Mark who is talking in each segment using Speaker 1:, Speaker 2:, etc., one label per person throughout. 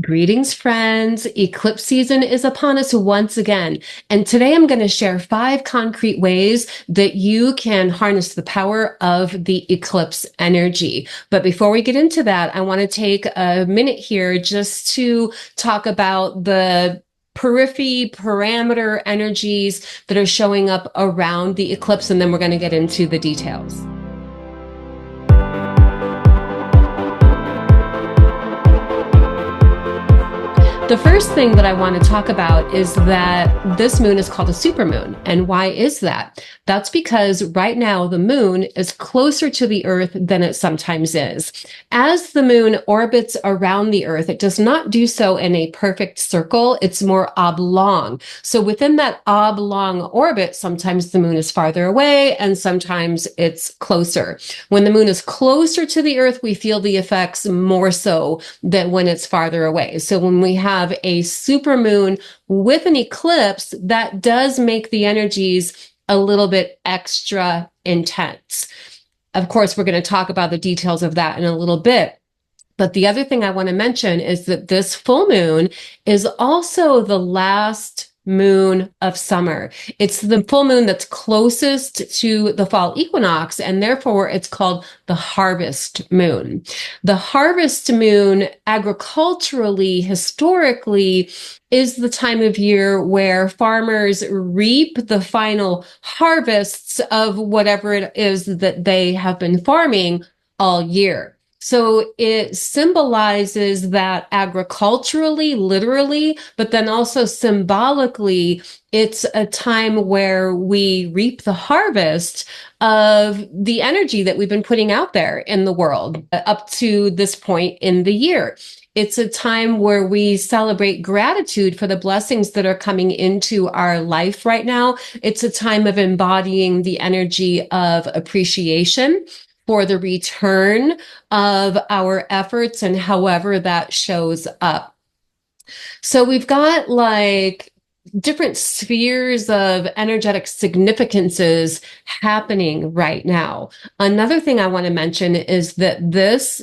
Speaker 1: Greetings, friends. Eclipse season is upon us once again. And today I'm going to share 5 concrete ways that you can harness the power of the eclipse energy. But before we get into that, I want to take a minute here just to talk about the parameter energies that are showing up around the eclipse, and then we're going to get into the details. The first thing that I want to talk about is that this moon is called a supermoon. And why is that? That's because right now the moon is closer to the Earth than it sometimes is. As the moon orbits around the Earth, it does not do so in a perfect circle. It's more oblong. So within that oblong orbit, sometimes the moon is farther away and sometimes it's closer. When the moon is closer to the Earth, we feel the effects more so than when it's farther away. So when we have a supermoon with an eclipse, that does make the energies a little bit extra intense. Of course, we're going to talk about the details of that in a little bit. But the other thing I want to mention is that this full moon is also the last moon of summer. It's the full moon that's closest to the fall equinox, and therefore it's called the harvest moon. The harvest moon, agriculturally, historically, is the time of year where farmers reap the final harvests of whatever it is that they have been farming all year. So it symbolizes that agriculturally, literally, but then also symbolically, it's a time where we reap the harvest of the energy that we've been putting out there in the world up to this point in the year. It's a time where we celebrate gratitude for the blessings that are coming into our life right now. It's a time of embodying the energy of appreciation for the return of our efforts and however that shows up. So we've got like different spheres of energetic significances happening right now. Another thing I want to mention is that this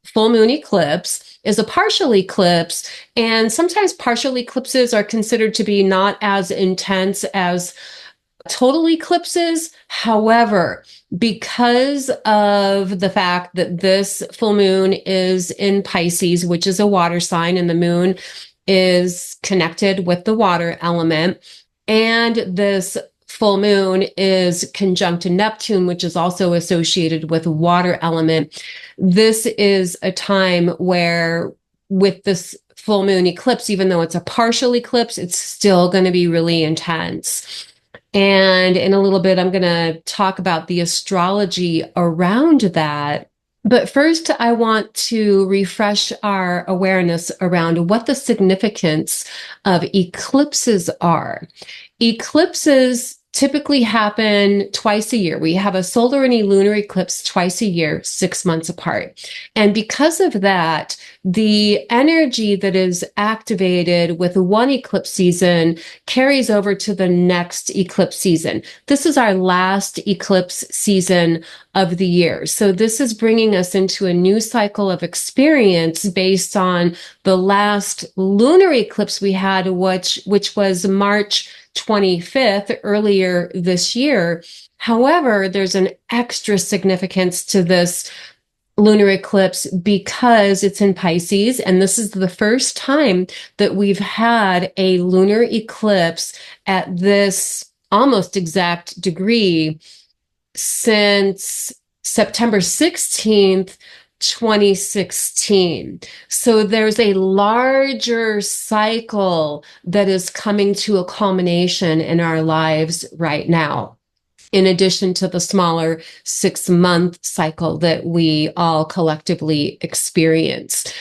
Speaker 1: full moon eclipse is a partial eclipse, and sometimes partial eclipses are considered to be not as intense as total eclipses. However, because of the fact that this full moon is in Pisces, which is a water sign, and the moon is connected with the water element, and this full moon is conjunct to Neptune, which is also associated with water element, this is a time where with this full moon eclipse, even though it's a partial eclipse, it's still going to be really intense. And in a little bit, I'm going to talk about the astrology around that. But first, I want to refresh our awareness around what the significance of eclipses are. Eclipses typically happen twice a year. We have a solar and a lunar eclipse twice a year, 6 months apart. And because of that, the energy that is activated with one eclipse season carries over to the next eclipse season. This is our last eclipse season of the year. So this is bringing us into a new cycle of experience based on the last lunar eclipse we had, which was March 25th earlier this year. However, there's an extra significance to this lunar eclipse because it's in Pisces, and this is the first time that we've had a lunar eclipse at this almost exact degree since September 16th, 2016. So there's a larger cycle that is coming to a culmination in our lives right now, in addition to the smaller 6-month cycle that we all collectively experience.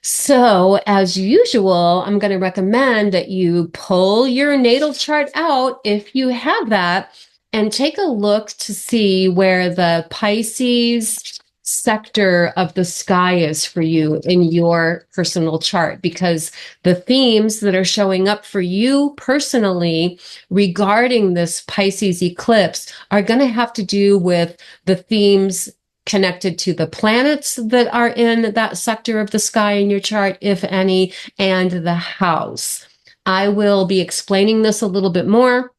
Speaker 1: So as usual, I'm going to recommend that you pull your natal chart out if you have that and take a look to see where the Pisces sector of the sky is for you in your personal chart, because the themes that are showing up for you personally regarding this Pisces eclipse are going to have to do with the themes connected to the planets that are in that sector of the sky in your chart, if any, and the house. I will be explaining this a little bit more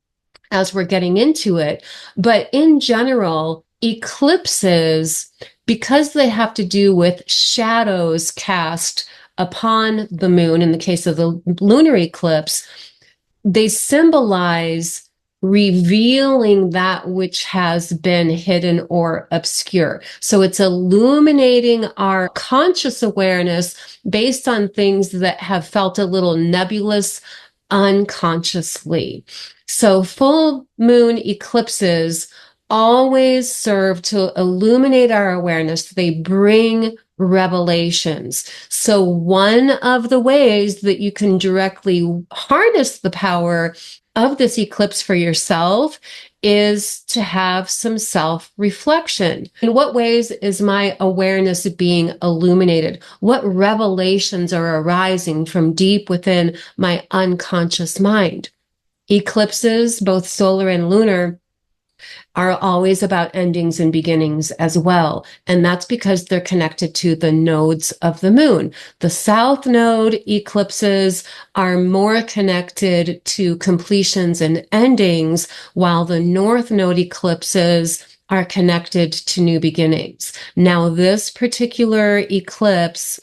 Speaker 1: as we're getting into it. But in general, eclipses, because they have to do with shadows cast upon the moon, in the case of the lunar eclipse, they symbolize revealing that which has been hidden or obscure. So it's illuminating our conscious awareness based on things that have felt a little nebulous unconsciously. So full moon eclipses always serve to illuminate our awareness. They bring revelations. So one of the ways that you can directly harness the power of this eclipse for yourself is to have some self-reflection. In what ways is my awareness being illuminated? What revelations are arising from deep within my unconscious mind? Eclipses, both solar and lunar, are always about endings and beginnings as well. And that's because they're connected to the nodes of the moon. The south node eclipses are more connected to completions and endings, while the north node eclipses are connected to new beginnings. Now, this particular eclipse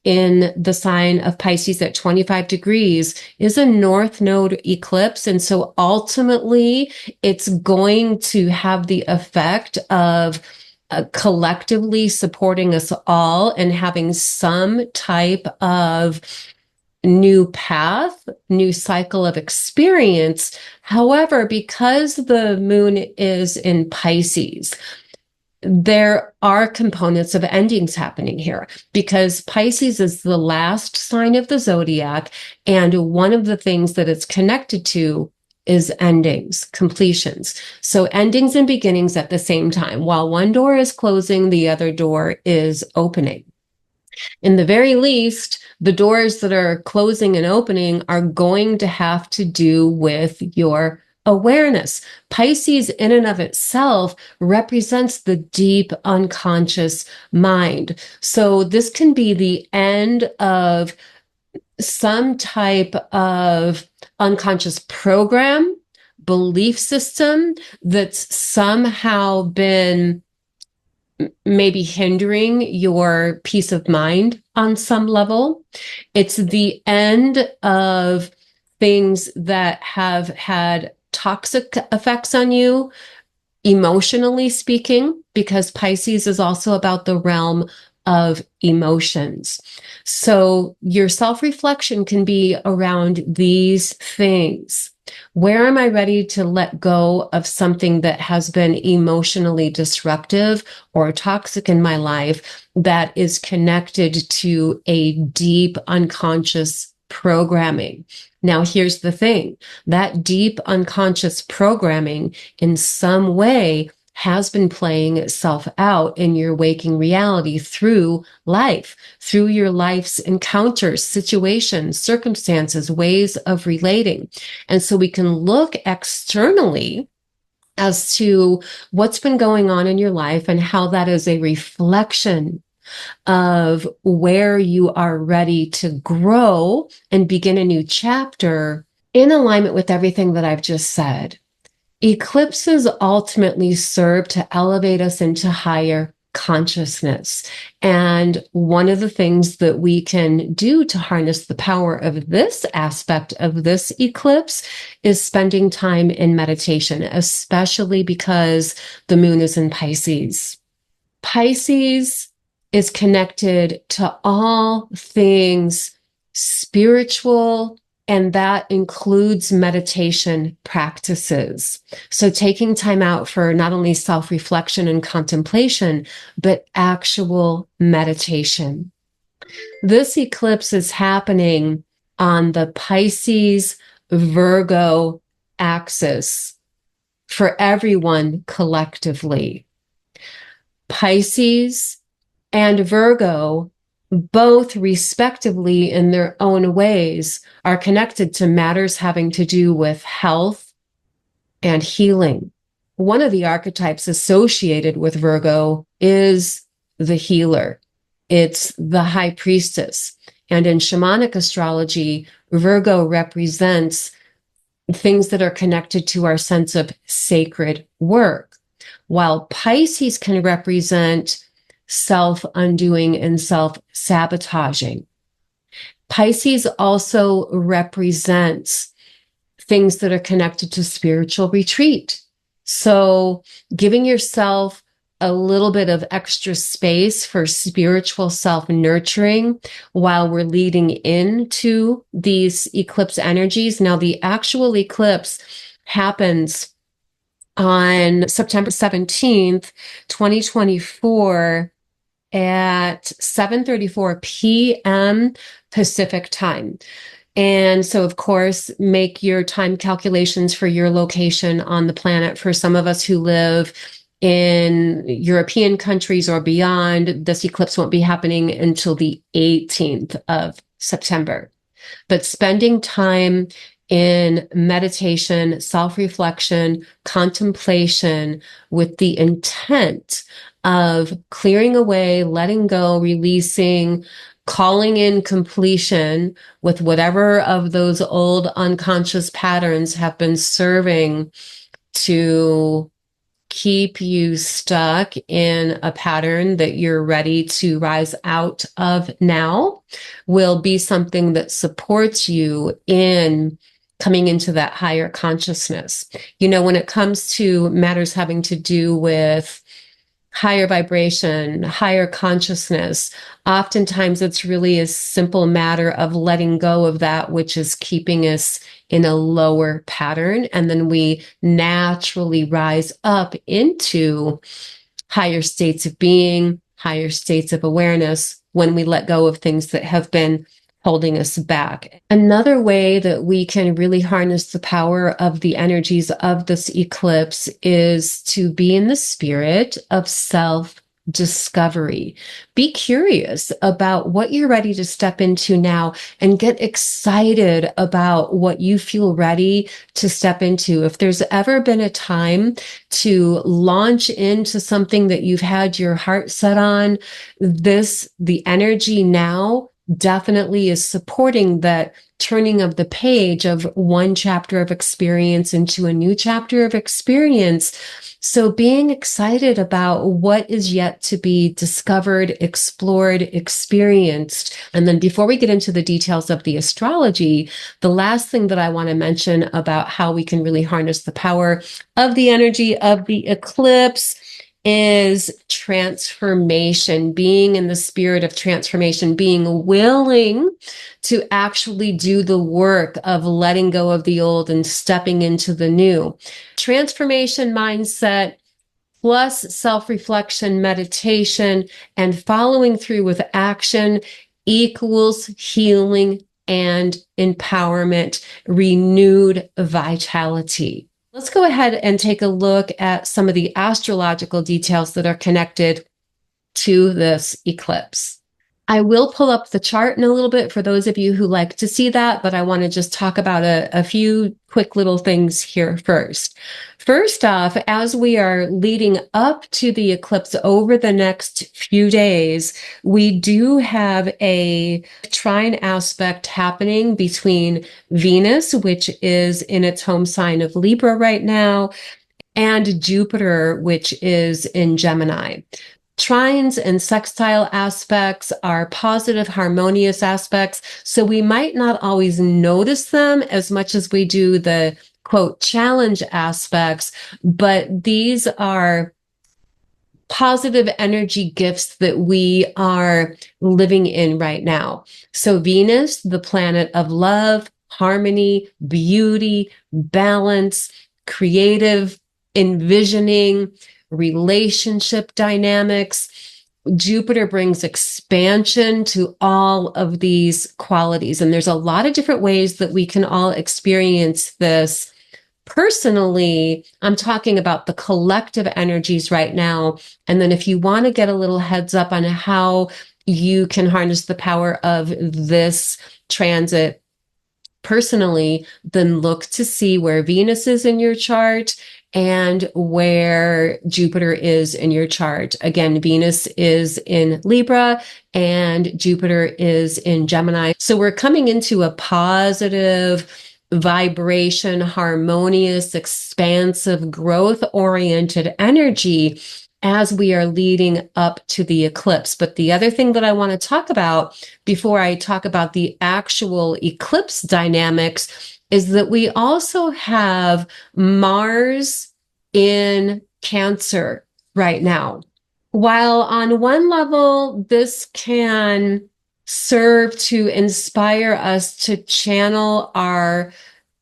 Speaker 1: in the sign of Pisces at 25 degrees is a north node eclipse. And so ultimately, it's going to have the effect of collectively supporting us all and having some type of new path, new cycle of experience. However, because the moon is in Pisces, there are components of endings happening here because Pisces is the last sign of the zodiac. And one of the things that it's connected to is endings, completions. So endings and beginnings at the same time. While one door is closing, the other door is opening. In the very least, the doors that are closing and opening are going to have to do with your awareness. Pisces in and of itself represents the deep unconscious mind. So this can be the end of some type of unconscious program, belief system that's somehow been maybe hindering your peace of mind on some level. It's the end of things that have had toxic effects on you, emotionally speaking, because Pisces is also about the realm of emotions. So your self-reflection can be around these things. Where am I ready to let go of something that has been emotionally disruptive or toxic in my life that is connected to a deep unconscious programming? Now, here's the thing. That deep unconscious programming in some way has been playing itself out in your waking reality through life, through your life's encounters, situations, circumstances, ways of relating. And so we can look externally as to what's been going on in your life and how that is a reflection of where you are ready to grow and begin a new chapter in alignment with everything that I've just said. Eclipses ultimately serve to elevate us into higher consciousness. And one of the things that we can do to harness the power of this aspect of this eclipse is spending time in meditation, especially because the moon is in Pisces. Pisces is connected to all things spiritual, and that includes meditation practices. So taking time out for not only self-reflection and contemplation, but actual meditation. This eclipse is happening on the Pisces-Virgo axis for everyone collectively. Pisces and Virgo, both respectively in their own ways, are connected to matters having to do with health and healing. One of the archetypes associated with Virgo is the healer. It's the high priestess. And in shamanic astrology, Virgo represents things that are connected to our sense of sacred work, while Pisces can represent self-undoing and self-sabotaging. Pisces also represents things that are connected to spiritual retreat. So giving yourself a little bit of extra space for spiritual self-nurturing while we're leading into these eclipse energies. Now, the actual eclipse happens on September 17th, 2024 at 7:34 p.m. Pacific time. And so, of course, make your time calculations for your location on the planet. For some of us who live in European countries or beyond, this eclipse won't be happening until the 18th of September. But spending time in meditation, self-reflection, contemplation with the intent of clearing away, letting go, releasing, calling in completion with whatever of those old unconscious patterns have been serving to keep you stuck in a pattern that you're ready to rise out of now, will be something that supports you in coming into that higher consciousness. You know, when it comes to matters having to do with higher vibration, higher consciousness, oftentimes it's really a simple matter of letting go of that which is keeping us in a lower pattern. And then we naturally rise up into higher states of being, higher states of awareness when we let go of things that have been holding us back. Another way that we can really harness the power of the energies of this eclipse is to be in the spirit of self-discovery. Be curious about what you're ready to step into now and get excited about what you feel ready to step into. If there's ever been a time to launch into something that you've had your heart set on, the energy now definitely is supporting that turning of the page of one chapter of experience into a new chapter of experience. So being excited about what is yet to be discovered, explored, experienced. And then before we get into the details of the astrology, the last thing that I want to mention about how we can really harness the power of the energy of the eclipse is transformation, being in the spirit of transformation, being willing to actually do the work of letting go of the old and stepping into the new. Transformation mindset plus self-reflection, meditation, and following through with action equals healing and empowerment, renewed vitality. Let's go ahead and take a look at some of the astrological details that are connected to this eclipse. I will pull up the chart in a little bit for those of you who like to see that, but I want to just talk about a few quick little things here first. First off, as we are leading up to the eclipse over the next few days, we do have a trine aspect happening between Venus, which is in its home sign of Libra right now, and Jupiter, which is in Gemini. Trines and sextile aspects are positive, harmonious aspects, so we might not always notice them as much as we do the quote challenge aspects, but these are positive energy gifts that we are living in right now. So Venus, the planet of love, harmony, beauty, balance, creative envisioning, relationship dynamics. Jupiter brings expansion to all of these qualities. And there's a lot of different ways that we can all experience this. Personally, I'm talking about the collective energies right now. And then if you want to get a little heads up on how you can harness the power of this transit personally, then look to see where Venus is in your chart and where Jupiter is in your chart. Again, Venus is in Libra and Jupiter is in Gemini. So we're coming into a positive vibration, harmonious, expansive, growth-oriented energy as we are leading up to the eclipse. But the other thing that I want to talk about before I talk about the actual eclipse dynamics is that we also have Mars in Cancer right now. While on one level, this can serve to inspire us to channel our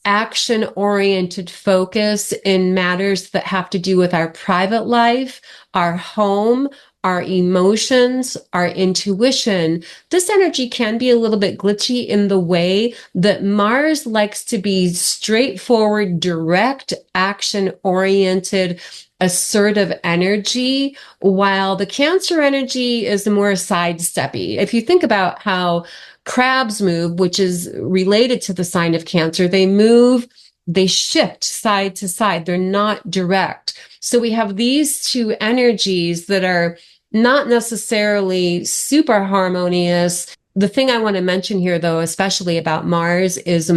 Speaker 1: action-oriented focus in matters that have to do with our private life, our home, our emotions, our intuition. This energy can be a little bit glitchy in the way that Mars likes to be straightforward, direct, action-oriented, assertive energy, while the Cancer energy is more sidesteppy. If you think about how crabs move, which is related to the sign of Cancer, they move, they shift side to side. They're not direct. So we have these two energies that are not necessarily super harmonious. The thing I want to mention here, though, especially about Mars is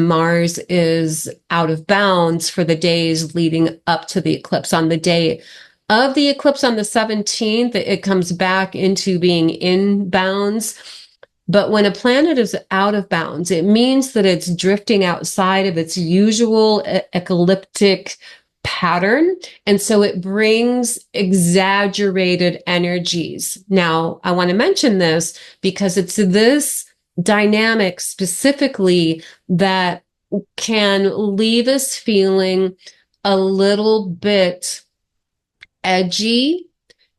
Speaker 1: out of bounds for the days leading up to the eclipse. On the day of the eclipse on the 17th, it comes back into being in bounds. But when a planet is out of bounds, it means that it's drifting outside of its usual ecliptic pattern. And so it brings exaggerated energies. Now, I want to mention this because it's this dynamic specifically that can leave us feeling a little bit edgy,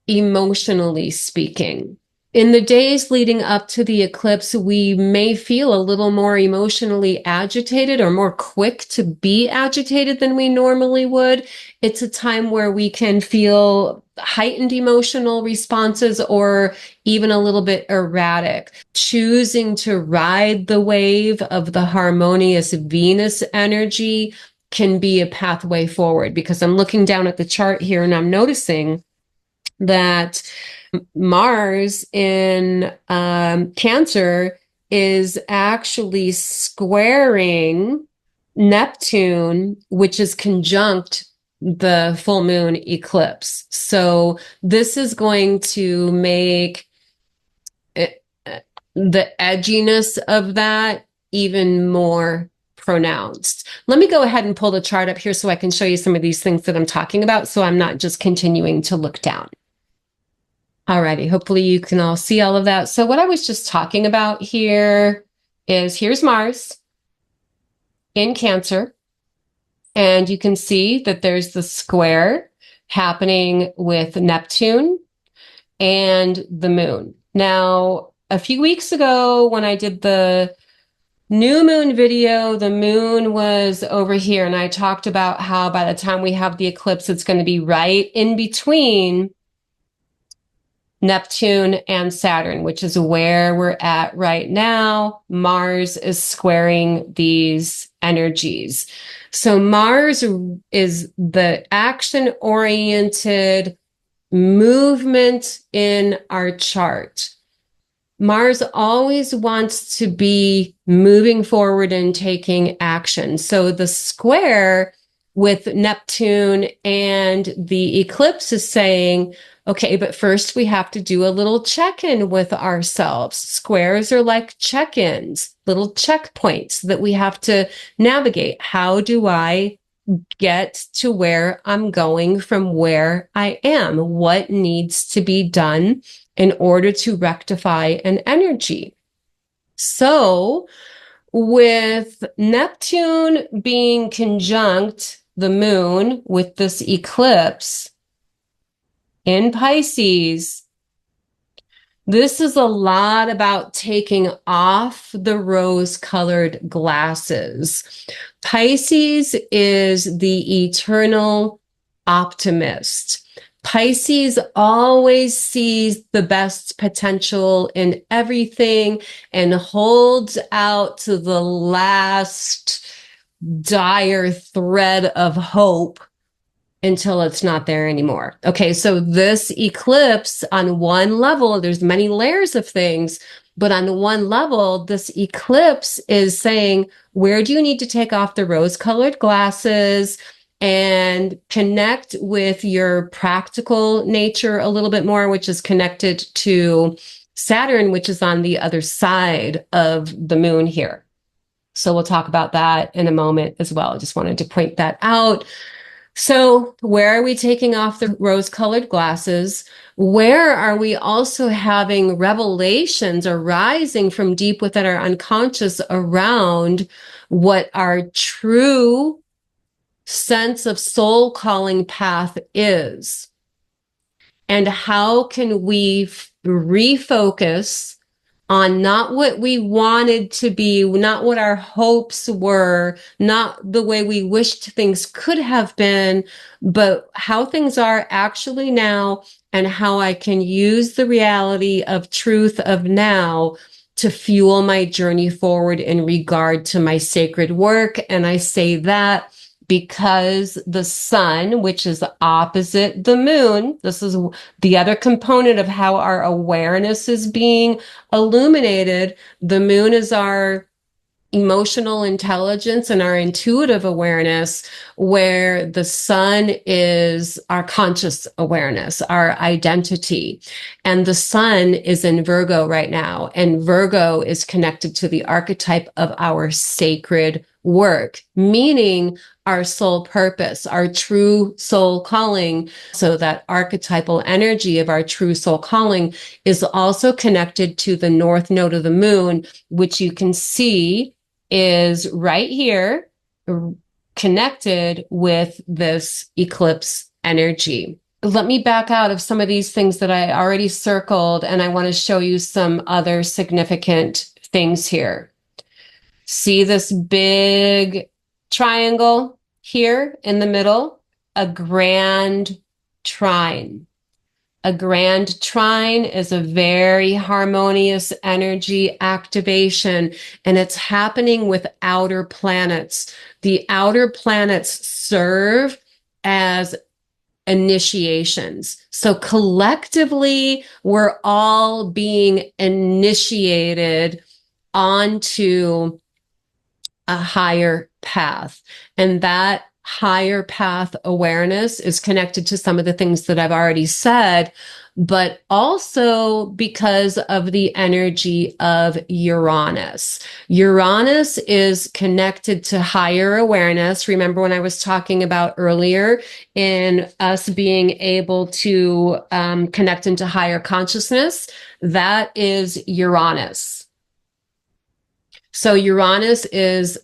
Speaker 1: emotionally speaking. In the days leading up to the eclipse, we may feel a little more emotionally agitated or more quick to be agitated than we normally would. It's a time where we can feel heightened emotional responses or even a little bit erratic. Choosing to ride the wave of the harmonious Venus energy can be a pathway forward, because I'm looking down at the chart here and I'm noticing that Mars in Cancer is actually squaring Neptune, which is conjunct the full moon eclipse. So this is going to make the edginess of that even more pronounced. Let me go ahead and pull the chart up here so I can show you some of these things that I'm talking about, so I'm not just continuing to look down. Alrighty, hopefully you can all see all of that. So what I was just talking about here is, here's Mars in Cancer, and you can see that there's the square happening with Neptune and the moon. Now, a few weeks ago when I did the new moon video, the moon was over here, and I talked about how by the time we have the eclipse, it's going to be right in between Neptune and Saturn, which is where we're at right now. Mars is squaring these energies. So Mars is the action-oriented movement in our chart. Mars always wants to be moving forward and taking action. So the square with Neptune and the eclipse is saying, okay, but first we have to do a little check-in with ourselves. Squares are like check-ins, little checkpoints that we have to navigate. How do I get to where I'm going from where I am? What needs to be done in order to rectify an energy? So with Neptune being conjunct the moon with this eclipse in Pisces, this is a lot about taking off the rose-colored glasses. Pisces is the eternal optimist. Pisces always sees the best potential in everything and holds out to the last dire thread of hope until it's not there anymore. Okay, so this eclipse on one level, there's many layers of things, but on one level, this eclipse is saying, where do you need to take off the rose-colored glasses and connect with your practical nature a little bit more, which is connected to Saturn, which is on the other side of the moon here. So we'll talk about that in a moment as well. I just wanted to point that out. So where are we taking off the rose-colored glasses? Where are we also having revelations arising from deep within our unconscious around what our true sense of soul calling path is? And how can we refocus on not what we wanted to be, not what our hopes were, not the way we wished things could have been, but how things are actually now, and how I can use the reality of truth of now to fuel my journey forward in regard to my sacred work. And I say that because the sun, which is opposite the moon, this is the other component of how our awareness is being illuminated. The moon is our emotional intelligence and our intuitive awareness, where the sun is our conscious awareness, our identity. And the sun is in Virgo right now, and Virgo is connected to the archetype of our sacred work, meaning our soul purpose, our true soul calling. So that archetypal energy of our true soul calling is also connected to the north node of the moon, which you can see is right here, connected with this eclipse energy. Let me back out of some of these things that I already circled, and I want to show you some other significant things here. See this big triangle here in the middle? A grand trine. A grand trine is a very harmonious energy activation, and it's happening with outer planets. The outer planets serve as initiations. So collectively, we're all being initiated onto a higher path. And that higher path awareness is connected to some of the things that I've already said, but also because of the energy of Uranus. Uranus is connected to higher awareness. Remember when I was talking about earlier in us being able to connect into higher consciousness? That is Uranus. So Uranus is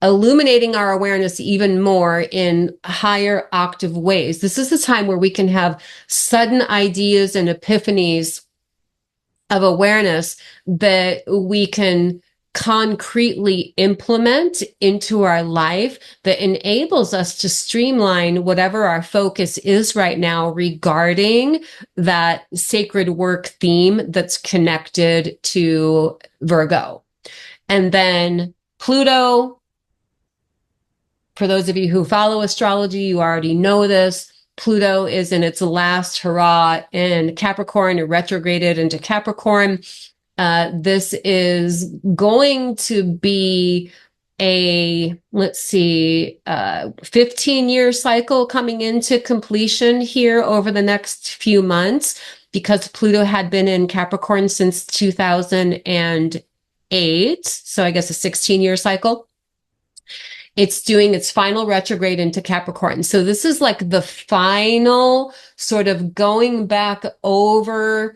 Speaker 1: illuminating our awareness even more in higher octave ways. This is the time where we can have sudden ideas and epiphanies of awareness that we can concretely implement into our life, that enables us to streamline whatever our focus is right now regarding that sacred work theme that's connected to Virgo. And then Pluto, for those of you who follow astrology, you already know this. Pluto is in its last hurrah in Capricorn, or retrograded into Capricorn. This is going to be a, 15-year cycle coming into completion here over the next few months, because Pluto had been in Capricorn since 2008. So I guess a 16-year cycle. It's doing its final retrograde into Capricorn. So this is like the final sort of going back over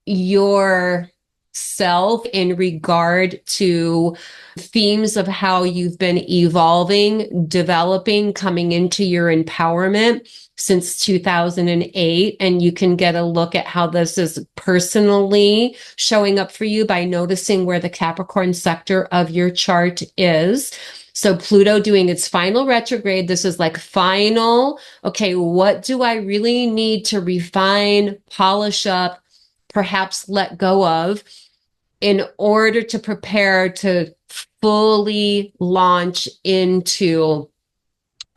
Speaker 1: your self in regard to themes of how you've been evolving, developing, coming into your empowerment since 2008. And you can get a look at how this is personally showing up for you by noticing where the Capricorn sector of your chart is. So Pluto doing its final retrograde, this is like final, okay, what do I really need to refine, polish up, perhaps let go of in order to prepare to fully launch into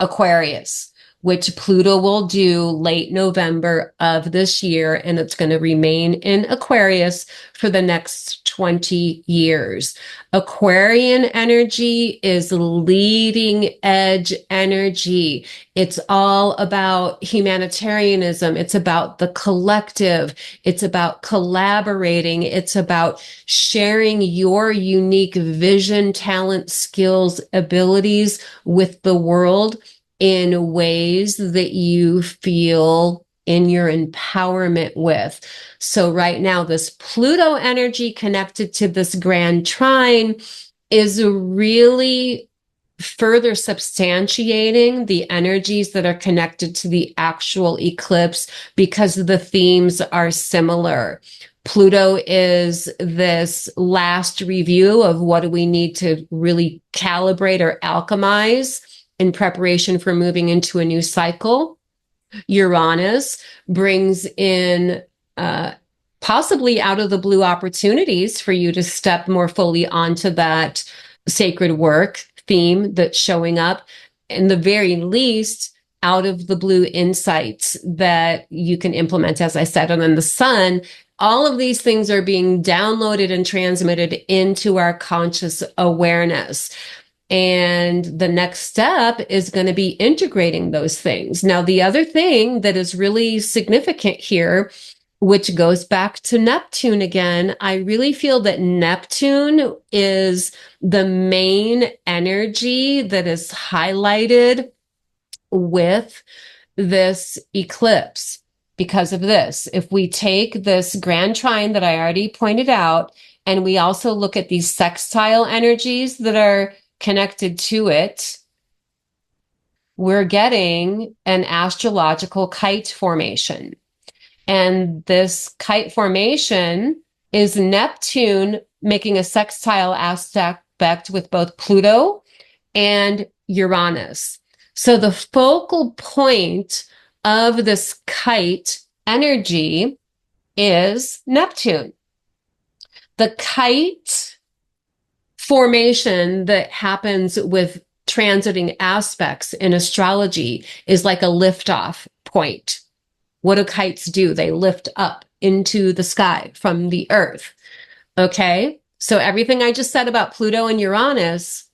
Speaker 1: Aquarius, which Pluto will do late November of this year, and it's going to remain in Aquarius for the next 20 years. Aquarian energy is leading edge energy. It's all about humanitarianism. It's about the collective. It's about collaborating. It's about sharing your unique vision, talent, skills, abilities with the world in ways that you feel in your empowerment with. So right now, this Pluto energy connected to this grand trine is really further substantiating the energies that are connected to the actual eclipse because the themes are similar. Pluto is this last review of what do we need to really calibrate or alchemize in preparation for moving into a new cycle. Uranus brings in possibly out of the blue opportunities for you to step more fully onto that sacred work theme that's showing up. In the very least, out of the blue insights that you can implement, as I said. And then the sun, all of these things are being downloaded and transmitted into our conscious awareness. And the next step is going to be integrating those things. Now, the other thing that is really significant here, which goes back to Neptune again, I really feel that Neptune is the main energy that is highlighted with this eclipse because of this. If we take this grand trine that I already pointed out, and we also look at these sextile energies that are connected to it, we're getting an astrological kite formation. And this kite formation is Neptune making a sextile aspect with both Pluto and Uranus. So the focal point of this kite energy is Neptune. The kite formation that happens with transiting aspects in astrology is like a liftoff point. What do kites do? They lift up into the sky from the earth. Okay? So everything I just said about Pluto and Uranus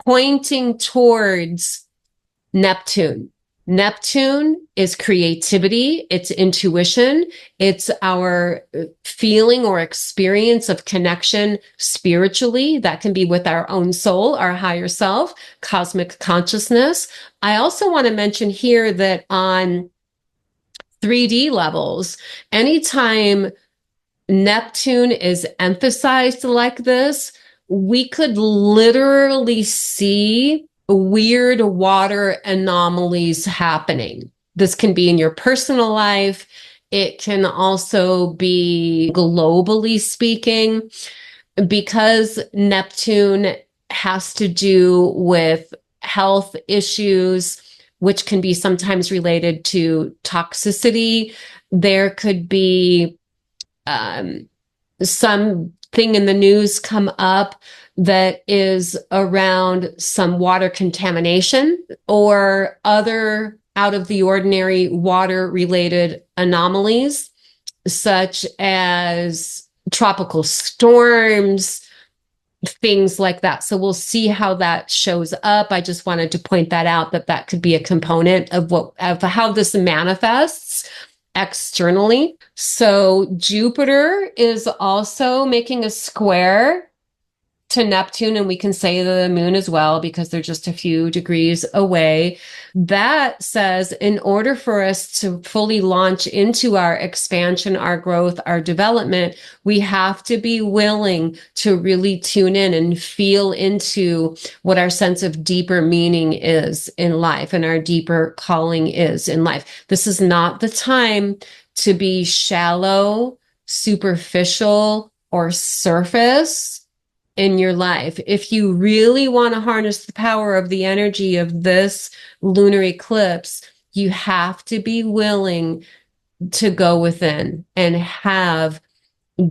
Speaker 1: pointing towards Neptune. Neptune is creativity, it's intuition, it's our feeling or experience of connection spiritually. That can be with our own soul, our higher self, cosmic consciousness. I also want to mention here that on 3D levels, anytime Neptune is emphasized like this, we could literally see weird water anomalies happening. This can be in your personal life. It can also be globally speaking, because Neptune has to do with health issues, which can be sometimes related to toxicity. There could be something in the news come up that is around some water contamination or other out of the ordinary water related anomalies, such as tropical storms, things like that. So we'll see how that shows up. I just wanted to point that out, that could be a component of how this manifests externally. So Jupiter is also making a square to Neptune, and we can say the moon as well because they're just a few degrees away. That says in order for us to fully launch into our expansion, our growth, our development, we have to be willing to really tune in and feel into what our sense of deeper meaning is in life and our deeper calling is in life. This is not the time to be shallow, superficial, or surface in your life. If you really want to harness the power of the energy of this lunar eclipse, you have to be willing to go within and have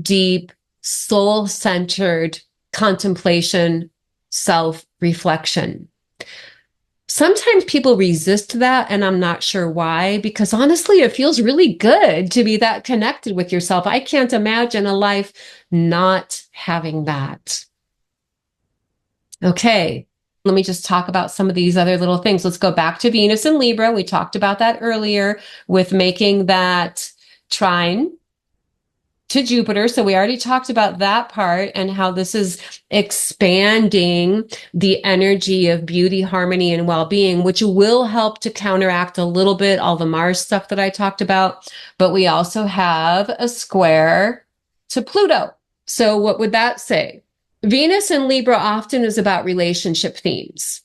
Speaker 1: deep, soul-centered contemplation, self-reflection. Sometimes people resist that, and I'm not sure why, because honestly, it feels really good to be that connected with yourself. I can't imagine a life not having that. Okay, let me just talk about some of these other little things. Let's go back to Venus and Libra. We talked about that earlier with making that trine to Jupiter. So we already talked about that part and how this is expanding the energy of beauty, harmony, and well-being, which will help to counteract a little bit all the Mars stuff that I talked about. But we also have a square to Pluto. So what would that say? Venus in Libra often is about relationship themes.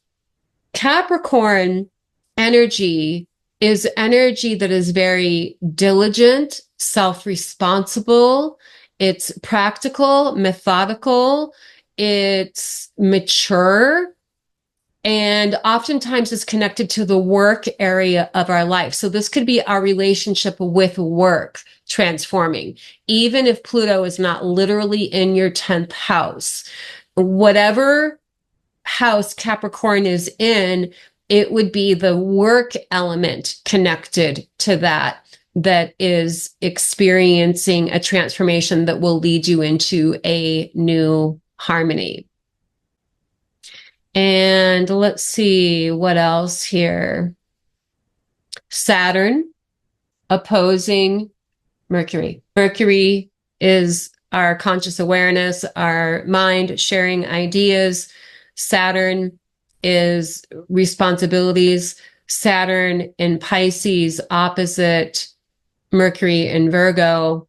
Speaker 1: Capricorn energy is energy that is very diligent, self-responsible, it's practical, methodical, it's mature, and oftentimes is connected to the work area of our life. So this could be our relationship with work transforming, even if Pluto is not literally in your 10th house. Whatever house Capricorn is in, it would be the work element connected to that is experiencing a transformation that will lead you into a new harmony. And let's see what else here. Saturn opposing Mercury. Mercury is our conscious awareness, our mind sharing ideas. Saturn is responsibilities. Saturn in Pisces, opposite Mercury in Virgo.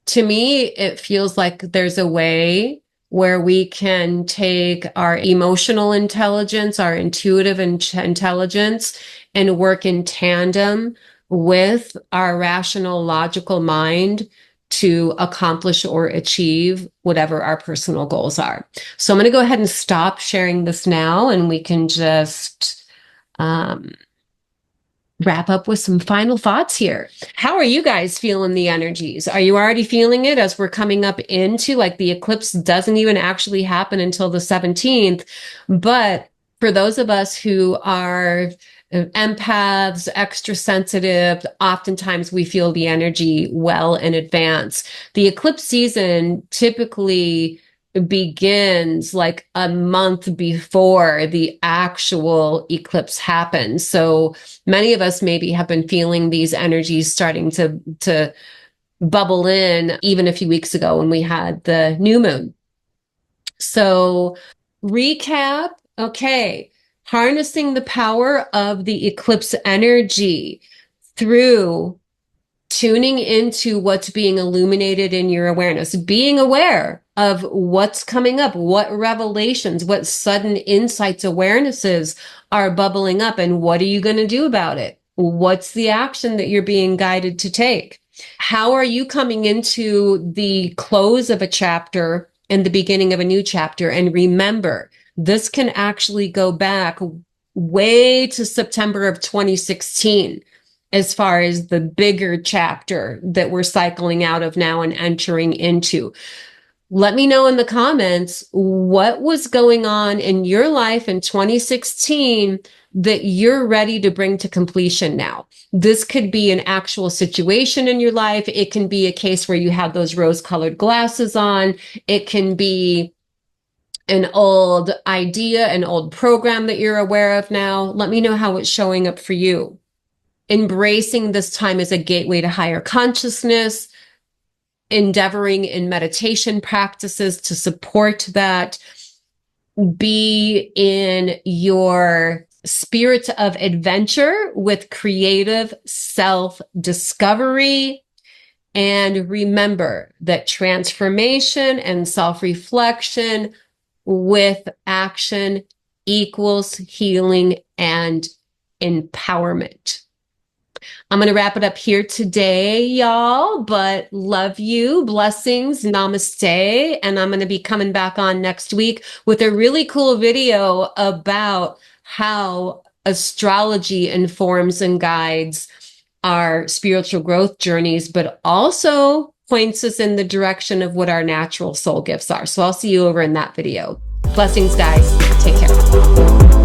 Speaker 1: To me, it feels like there's a way where we can take our emotional intelligence, our intuitive intelligence, and work in tandem with our rational, logical mind to accomplish or achieve whatever our personal goals are. So I'm going to go ahead and stop sharing this now, and we can just wrap up with some final thoughts here. How are you guys feeling the energies? Are you already feeling it as we're coming up into, like, the eclipse doesn't even actually happen until the 17th, but for those of us who are empaths, extra sensitive, oftentimes we feel the energy well in advance. The eclipse season typically begins like a month before the actual eclipse happens. So many of us maybe have been feeling these energies starting to bubble in even a few weeks ago when we had the new moon. So recap, okay, harnessing the power of the eclipse energy through tuning into what's being illuminated in your awareness, being aware of what's coming up, what revelations, what sudden insights, awarenesses are bubbling up, and what are you going to do about it? What's the action that you're being guided to take? How are you coming into the close of a chapter and the beginning of a new chapter? And remember, this can actually go back way to September of 2016 as far as the bigger chapter that we're cycling out of now and entering into. Let me know in the comments what was going on in your life in 2016 that you're ready to bring to completion now. This could be an actual situation in your life. It can be a case where you have those rose-colored glasses on. It can be an old idea, an old program that you're aware of now. Let me know how it's showing up for you. Embracing this time as a gateway to higher consciousness, endeavoring in meditation practices to support that. Be in your spirit of adventure with creative self-discovery. And remember that transformation and self-reflection with action equals healing and empowerment. I'm going to wrap it up here today, y'all, but love you, blessings, namaste, and I'm going to be coming back on next week with a really cool video about how astrology informs and guides our spiritual growth journeys, but also points us in the direction of what our natural soul gifts are. So I'll see you over in that video. Blessings, guys. Take care.